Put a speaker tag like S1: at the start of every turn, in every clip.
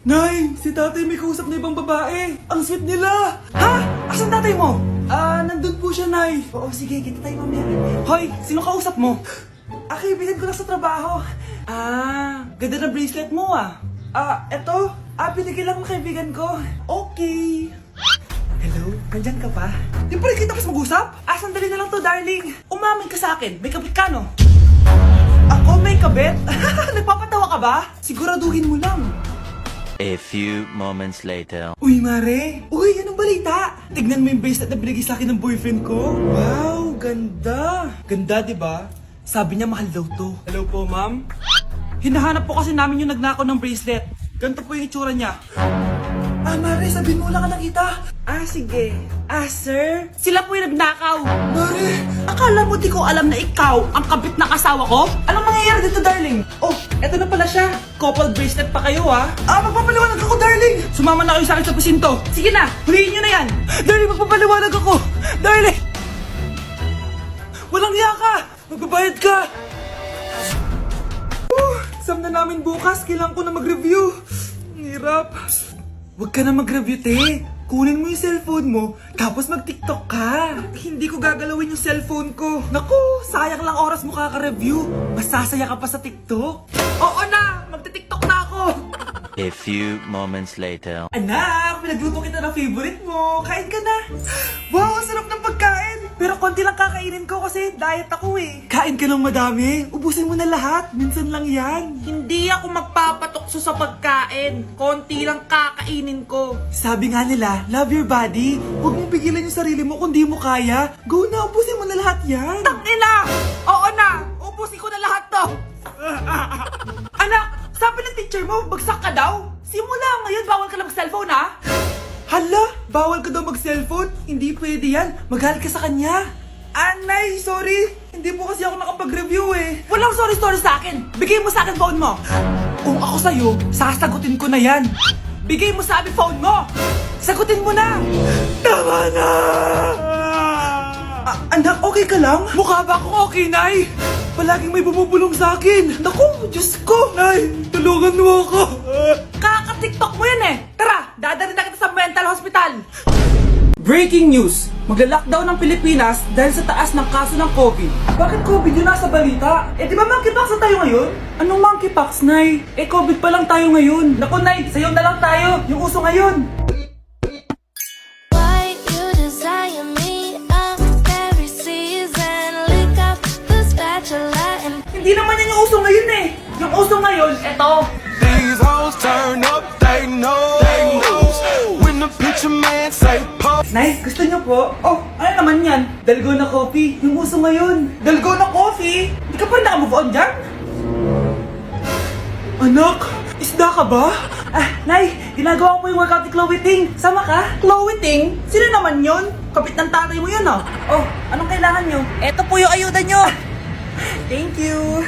S1: Nay, si tatay may kausap na ibang babae. Ang sweet nila. Ha? Asan tatay mo? Nandun po siya, Nay. Oo, sige, kita tayo mamaya. Hoy, sino kausap mo? Kaibigan ko lang sa trabaho. Ganda na bracelet mo eto. Binigay lang ng kaibigan ko. Okay. Hello? Nandyan ka pa? Di pa rin kita mas mag-usap? Sandali na lang to, darling. Umamin ka sa akin. May kabit ka, no? Ako may kabit? Nagpapatawa ka ba? Siguraduhin mo lang.
S2: A few moments later.
S1: Uy, Mare! Uy, anong balita? Tignan mo yung bracelet na binigay sa akin ng boyfriend ko. Wow, ganda! Ganda, di ba? Sabi niya mahal daw to. Hello po, ma'am? Hinahanap po kasi namin yung nagnakaw ng bracelet. Ganito po yung itsura niya. Mare, sabihin mo lang ka nakita. Sige. Sir? Sila po yung nagnakaw. Mare, akala mo di ko alam na ikaw ang kabit ng asawa ko? Anong mangyayari dito, darling? Oh, eto na pala siya. Couple bracelet pa kayo, magpapaliwanag ako, darling. Sumama na kayo sa akin sa presinto. Sige na, huliin nyo na yan. Darling, magpapaliwanag ako. Darling! Walang hiya ka. Magbabayad ka. Exam na namin bukas. Kailangan ko na mag-review. Ang hirap. Huwag ka na mag-review, te. Kunin mo yung cellphone mo, tapos mag-TikTok ka. Hindi ko gagalawin yung cellphone ko. Naku, sayang lang oras mo kaka-review. Masasaya ka pa sa TikTok. Oo na, magti-TikTok na ako.
S2: A few moments later.
S1: Anak, pinagluto kita ng favorite mo. Kain ka na. Wow, ang sarap ng pagkain. Pero konti lang kakainin ko kasi diet ako eh. Kain ka ng madami. Ubusin mo na lahat. Minsan lang yan. Hindi ako magpapatukso sa pagkain. Konti lang kakainin ko. Sabi nga nila, love your body. Huwag mong pigilan yung sarili mo kung di mo kaya. Go na, ubusin mo na lahat yan. Tangina! Oo na! Ubusin ko na lahat to. Anak, sabi ng teacher mo, bagsak ka daw. Simula ngayon, bawal ka na mag-cellphone, ha? Hala, bawal ka daw mag-cellphone? Hindi pwede yan. Magalit ka sa kanya. Nay, sorry. Hindi po kasi ako nakapag-review eh. Walang sorry sa akin. Bigay mo sa akin phone mo. Kung ako sa'yo, sasagutin ko na yan. Bigay mo sa akin phone mo. Sagutin mo na. Tama na. Anak, okay ka lang? Mukha ba akong okay, Nay? Palaging may bumubulong sa akin. Naku, Diyos ko. Nay, tulungan mo ako. Kaka-TikTok mo yan eh. Tara, dadalhin na kita sa mental hospital. Breaking news. Magla-lockdown ng Pilipinas dahil sa taas ng kaso ng COVID. Bakit COVID yun nasa balita? Di ba monkeypox na tayo ngayon? Anong monkeypox, Nay? COVID pa lang tayo ngayon. Naku, Nay, sayo na lang tayo. Yung uso ngayon. Hindi naman yan yung uso ngayon eh. Yung uso ngayon, eto.
S3: These hoes turn up, they know. When the picture man say pop.
S1: Nice, gusto niyo po? Oh, ano naman yan? Dalgona coffee. Yung uso ngayon. Dalgona coffee? Hindi ka pa rin naka-move on dyan? Anak, isda ka ba? Nay, ginagawa ko yung workout ni Chloe Ting. Sama ka? Chloe Ting? Sino naman yun? Kapit ng tatay mo yun Oh, anong kailangan nyo? Eto po yung ayuda nyo. Thank you.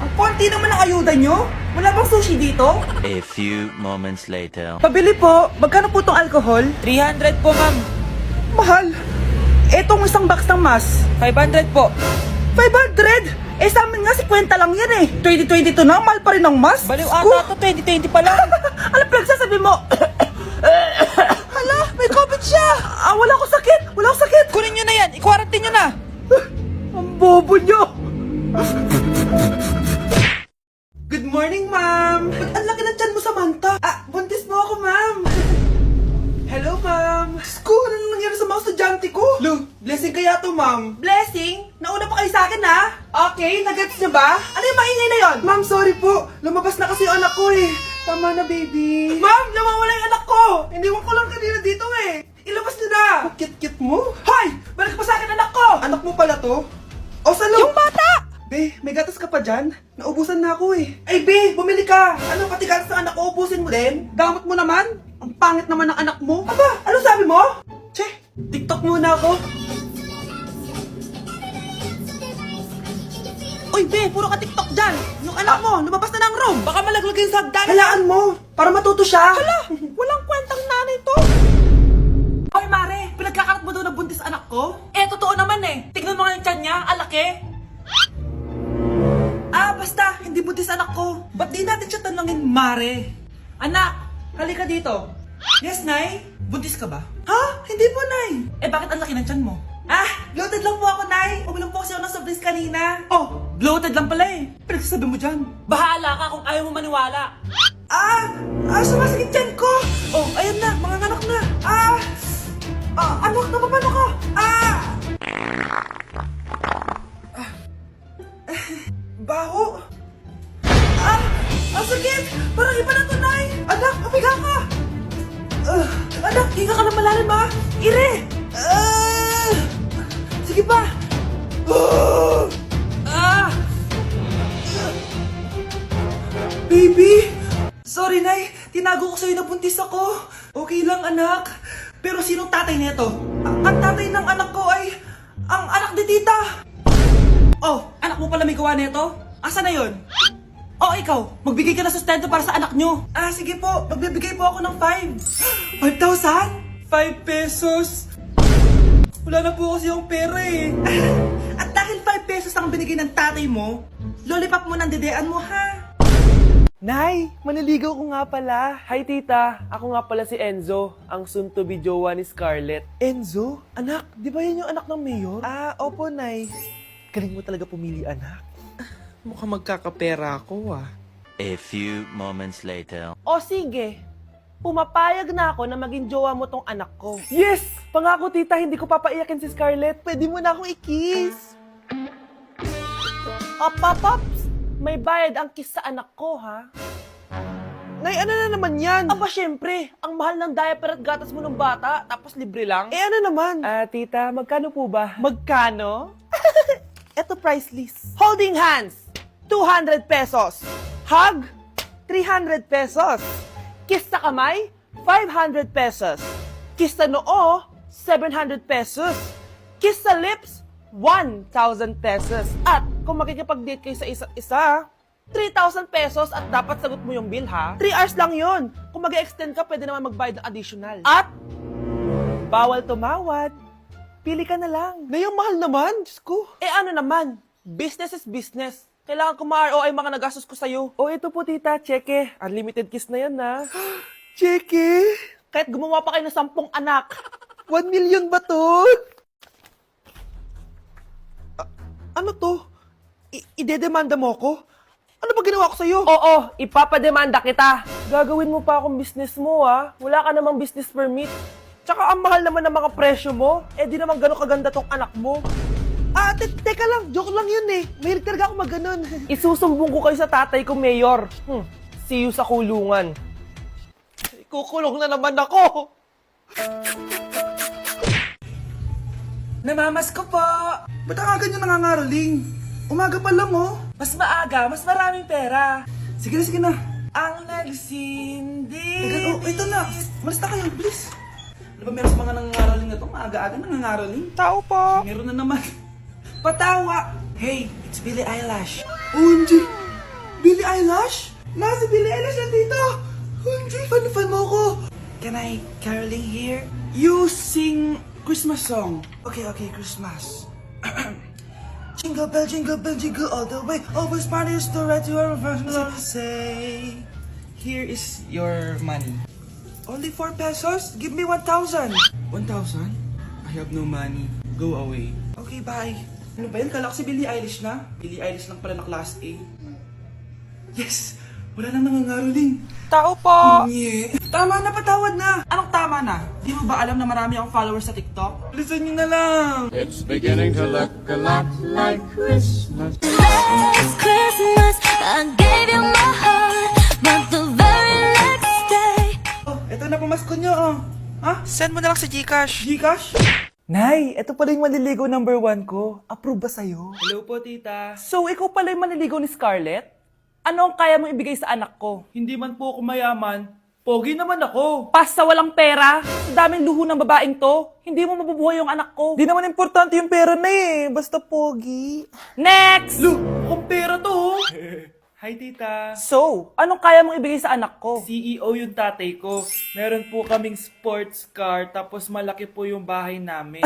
S1: Ang konti naman ang ayuda nyo. Wala bang sushi dito?
S2: A few moments later.
S1: Pabili po. Magkano po itong alcohol? 300 po, ma'am. Mahal. Etong isang box ng mas. 500 po. 500? Sa amin nga 50 lang yan eh. 2022 na, mahal pa rin ang mas. Baliw ata to, 2020 pa lang. Ano pinagsasabi mo? Hala, may COVID siya. Wala ko sakit. Wala ko sakit. Kunin nyo na yan. I-quarantine nyo na. Ang bobo nyo. Good morning, ma'am. Ba't ang laki ng tiyan mo, Samantha? Buntis mo ako, ma'am. Hello, ma'am. Sko, ano nangyari sa mga estudyante ko? Lo, blessing kaya to, ma'am. Blessing? Nauna pa kayo sa akin, ha? Okay, nagets niyo ba? Ano yung maingay na yon? Ma'am, sorry po. Lumabas na kasi yung anak ko eh. Tama na, baby. Ma'am, nawawala yung anak ko. Iniwan ko lang kanina dito eh. Ilabas niyo na. Kit-kit mo? Hoy! Balik pa sa akin anak ko! Anak mo pala to? O, salo! Yung bata! Be, may gatas ka pa dyan? Naubusan na ako eh. Ay, Be, bumili ka. Ano, pati gatas ng anak ko, ubusin mo din? Gamot mo naman? Ang pangit naman ng anak mo. Aba, ano sabi mo? Che, TikTok muna ako. Uy, Be, puro ka TikTok dyan. Yung anak mo, lumabas na ng room. Baka malaglag yung sagdan. Halaan mo, para matuto siya. Hala, walang kwentang nanay to. Hoy, Mare, pinagkakarat mo daw na buntis anak ko? Totoo naman eh. Tignan mo nga yung tiyan niya, alaki. Basta, hindi buntis anak ko. Ba't di natin siya tanongin, Mare? Anak, halika dito. Yes, Nay? Buntis ka ba? Ha? Hindi po, Nay. Eh, bakit ang laki ng tiyan mo? Bloated lang po ako, Nay. Uminom po kasi ako ng soft drinks kanina. Oh, bloated lang pala eh. Pinagsasabi mo dyan.
S4: Bahala ka kung ayaw mo maniwala.
S1: Sumasakit tiyan ko. Oh, ayan na, mga anak na. Anak, napapano ka? Baho. Ang sakit. Parang iba na to, Nay. Anak, papiga ka. Anak, hinga ka na malalim, ha? Ire. Sige pa. Baby! Sorry, Nay. Tinago ko sa'yo na buntis ako. Okay lang, anak. Pero sinong tatay nito? Ang tatay ng anak ko ay ang anak ni tita. Oh, anak mo pala may gawa nito? Asa na yon? Oh, ikaw, magbigay ka na sustento para sa anak nyo. Sige po. Magbibigay po ako ng 5. 5,000? 5 pesos? Wala na po kasi yung pera eh. At dahil 5 pesos ang binigay ng tatay mo, lollipop mo ng dedean mo, ha?
S4: Nay, maniligaw ko nga pala. Hi tita, ako nga pala si Enzo, ang soon-to-be jowa ni Scarlett.
S1: Enzo? Anak, di ba yan yung anak ng mayor? Opo, Nay. Galing mo talaga pumili, anak.
S4: Mukhang magkakapera ako
S2: A few moments later.
S4: O sige, pumapayag na ako na maging jowa mo tong anak ko. Yes! Pangako tita, hindi ko papaiyakin si Scarlett.
S1: Pwede mo na akong i-kiss.
S4: Paps! May bayad ang kiss sa anak ko, ha?
S1: Nay, ano na naman yan?
S4: Aba, syempre, ang mahal ng diaper at gatas mo ng bata, tapos libre lang.
S1: Ano naman?
S4: Tita, magkano po ba?
S1: Magkano? Eto price list.
S4: Holding hands, 200 pesos. Hug, 300 pesos. Kiss sa kamay, 500 pesos. Kiss sa noo, 700 pesos. Kiss sa lips, 1,000 pesos. At kung makikipag-date kayo sa isa't isa, 3,000 pesos at dapat sagot mo yung bill, ha? 3 hours lang yon. Kung mag-extend ka, pwede naman magbayad ng additional. At, bawal tumawad. Pili ka na lang.
S1: Nay, ang mahal naman. Diyos ko.
S4: Ano naman? Business is business. Kailangan ko ma-ROI mga nagastos ko sa'yo. Ito po, tita. Cheque. Unlimited kiss na yan, na.
S1: Cheke.
S4: Kahit gumawa pa kayo ng 10 anak.
S1: 1 million ba to? Ano to? Idedemanda mo ko? Ano ba ginawa ko sa'yo?
S4: Oo, ipapademanda kita. Gagawin mo pa akong business mo, ha? Wala ka namang business permit. Tsaka ang mahal naman ng mga presyo mo. Di naman gano'ng kaganda tong anak mo.
S1: Teka lang. Joke lang yun eh. Mahilig talaga ako maganon.
S4: Isusumbong ko kayo sa tatay ko, Mayor. See you sa kulungan.
S1: Kukulong na naman ako. Namamas ko po. Ba't ang aga nyo nangangaroling? Umaga pa lang, oh. Mas maaga, mas maraming pera. Sige na. Ang nagsindi. Ito na. Malis na kayo, please. Ano ba meron sa mga nangangaroling na to? Maaga-aga nangangaroling. Tao po. Meron na naman. Patawa. Hey, it's Billie Eilish. OMG. Billie Eilish? Nasa Billie Eilish na dito. OMG, fan mo ko. Can I caroling here? You sing Christmas song. Okay, Christmas. Jingle bell, jingle all the way. Always parties to right to our first love. Say, here is your money. Only 4 pesos? Give me 1,000. 1,000? I have no money. Go away. Okay, bye. Ano ba yan? Kala ko si Billie Eilish na. Billie Eilish lang pala na class A. Yes! Wala nang nangangaroling.
S4: Tao po!
S1: Tama na, patawad na. Anong tama na? Di mo ba alam na marami akong followers sa TikTok? Listen nyo na lang.
S3: It's beginning to look a lot like Christmas.
S5: Last Christmas, I gave you my heart, but the very next day.
S1: Oh, eto na pamasko nyo, oh. Ha?
S4: Send mo na lang sa Gcash.
S1: Gcash? Nay, eto pala yung manliligaw number 1 ko. Approve ba sa'yo?
S4: Hello po, tita. So, ikaw pala yung manliligaw ni Scarlett? Ano ang kaya mong ibigay sa anak ko?
S1: Hindi man po ako mayaman. Pogi naman ako.
S4: Pas sa walang pera, sa daming luho ng babaeng to, hindi mo mabubuhay yung anak ko.
S1: Di naman importante yung pera na eh. Basta pogi.
S4: Next!
S1: Kung pera to, oh. Hi, tita.
S4: So, anong kaya mong ibigay sa anak ko?
S1: CEO yung tatay ko. Meron po kaming sports car, tapos malaki po yung bahay namin.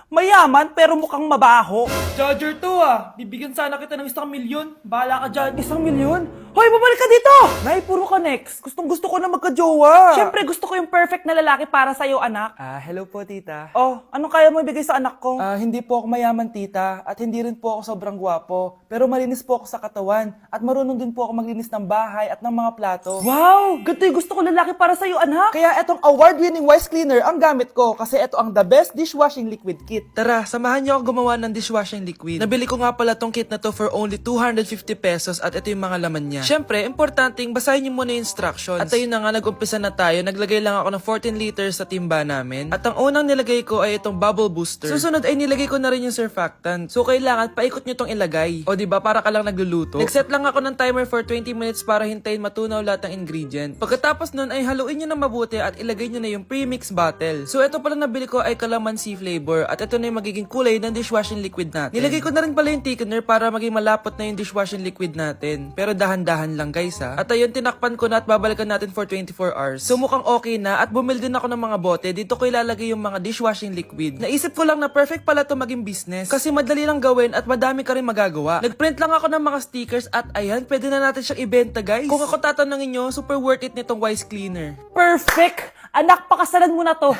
S4: Mayaman pero mukhang mabaho.
S1: Charger to ah. Bibigyan sana kita ng 1 milyon. Bahala ka dyan.
S4: 1 milyon? Hoy, babalik ka dito!
S1: Nay, puro ka next. Gusto ko na magka-jowa.
S4: Siyempre, gusto ko yung perfect na lalaki para sa'yo, anak.
S1: Hello po, tita.
S4: Oh, anong kaya mo ibigay sa anak ko?
S1: Hindi po ako mayaman, tita. At hindi rin po ako sobrang gwapo. Pero malinis po ako sa katawan. At marunong din po ako maglinis ng bahay at ng mga plato.
S4: Wow! Ganito yung gusto ko lalaki para sa'yo, anak.
S1: Kaya etong award-winning Wise Cleaner ang gamit ko kasi ito ang the best dishwashing liquid kit. Tara, samahan niyo ako gumawa ng dishwashing liquid. Nabili ko nga pala tong kit na to for only 250 pesos at ito yung mga laman niya. Siyempre, importanteng basahin niyo muna yung instructions. At ayun na nga, nag-umpisa na tayo. Naglagay lang ako ng 14 liters sa timba namin. At ang unang nilagay ko ay itong bubble booster. Susunod ay nilagay ko na rin yung surfactant. So kailangan paikot niyo tong ilagay. O diba, para ka lang nagluluto. Nag-set lang ako ng timer for 20 minutes para hintayin matunaw lahat ng ingredient. Pagkatapos nun ay haluin niyo na mabuti at ilagay niyo na yung premix bottle. So ito pala nabili ko ay calamansi flavor at ito na yung magiging kulay ng dishwashing liquid natin. Nilagay ko na rin pala yung thickener para maging malapot na yung dishwashing liquid natin. Pero dahan-dahan lang guys ha. At ayun, tinakpan ko na at babalikan natin for 24 hours. So mukhang okay na at bumili din ako ng mga bote. Dito ko ilalagay yung mga dishwashing liquid. Naisip ko lang na perfect pala to maging business. Kasi madali lang gawin at madami ka rin magagawa. Nagprint lang ako ng mga stickers at ayan, pwede na natin siyang ibenta guys. Kung ako tatanungin nyo, super worth it nitong Wise Cleaner.
S4: Perfect! Anak, pakasalan mo na to.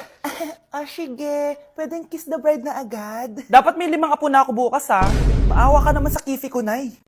S1: Sige. Pwedeng kiss the bride na agad.
S4: Dapat may 5 apo na ako bukas, ha?
S1: Maawa ka naman sa kifi ko, Nay.